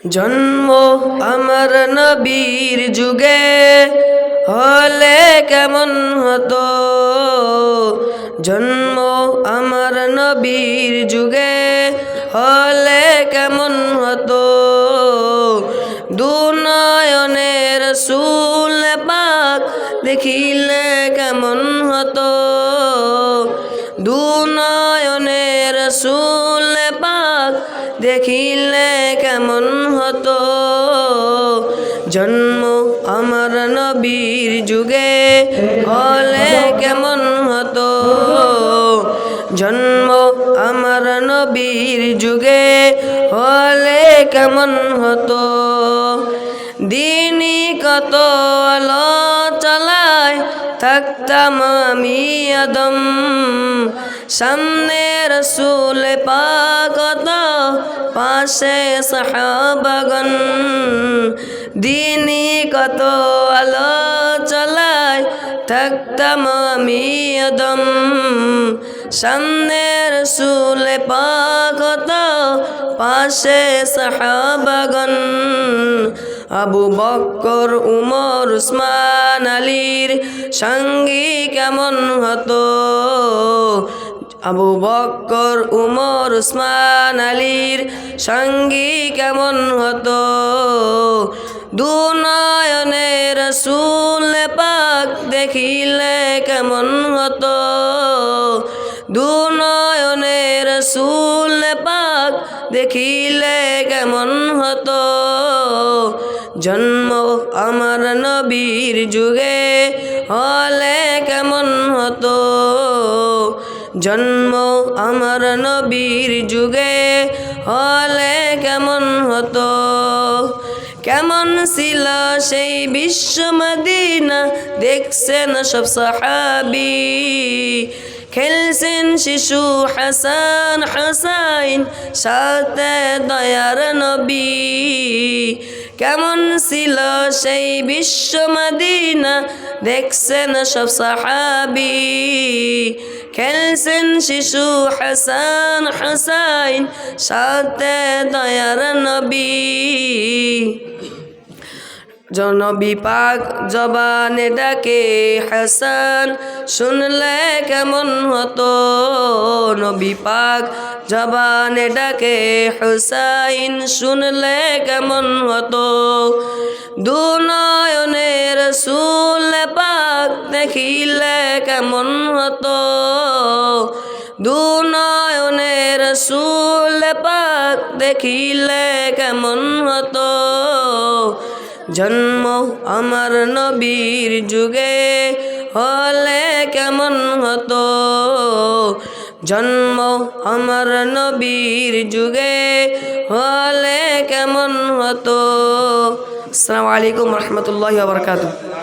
জন্ম আমার নবীর যুগে হলে কেমন হতো, জন্ম আমার নবীর যুগে হলে কেমন হতো। দুনয়নে রাসূল পাক দেখিলে কেমন হতো, দুনয়নে রাসূল পাক দেখিলে কেমন হতো। জন্ম আমার নবীর যুগে হলে কেমন হতো, জন্ম আমার নবীর যুগে হলে কেমন হতো। দিনই কত আলো চালায় থাকতাম আমি আদম, সামনে রাসূল পাক পাশে সাহাবাগণ। দিনই কত আলো চালায় থাকতাম আমি আদম, সামনে রাসূল পাক পাশে সাহাবাগণ। আবু বকর উমর উসমান আলীর সঙ্গী কেমন হতো, আবু বকর উমর উসমান আলীর সঙ্গী কেমন হতো। দুনয়নে রাসূল পাক দেখিলে কেমন হতো, দুনয়নে রাসূল পাক দেখিলে কেমন হতো। জন্ম আমার নবীর যুগে হলে কেমন হতো, জন্ম আমার নবীর যুগে হলে কেমন হতো। কেমন ছিল সেই বিশ্ব মদিনা দেখছেন সব সাহাবী, খেলছেন শিশু হাসান হুসাইন সাথে দয়ার নবী। কেমন ছিল সেই বিশ্ব মদিনা দেখছেন সব সাহাবী, খেলছেন শিশু হাসান হুসাইন সাথে দয়ার নবী। নবী পাক জবানে ডাকে হাসান শুনলে কেমন হতো, নবী পাক জবানে ডাকে হুসাইন শুনলে কেমন হতো। দুনয়নে রাসূল পাক দেখিলে কেমন হতো, দুনয়নে রাসূল পাক দেখিলে কেমন হতো। জন্ম আমার নবীর যুগে হলে কেমন হতো, জন্ম আমার নবীর যুগে হলে কেমন হতো। আসসালামু আলাইকুম ওয়া রাহমাতুল্লাহি ওয়া বারাকাতুহু।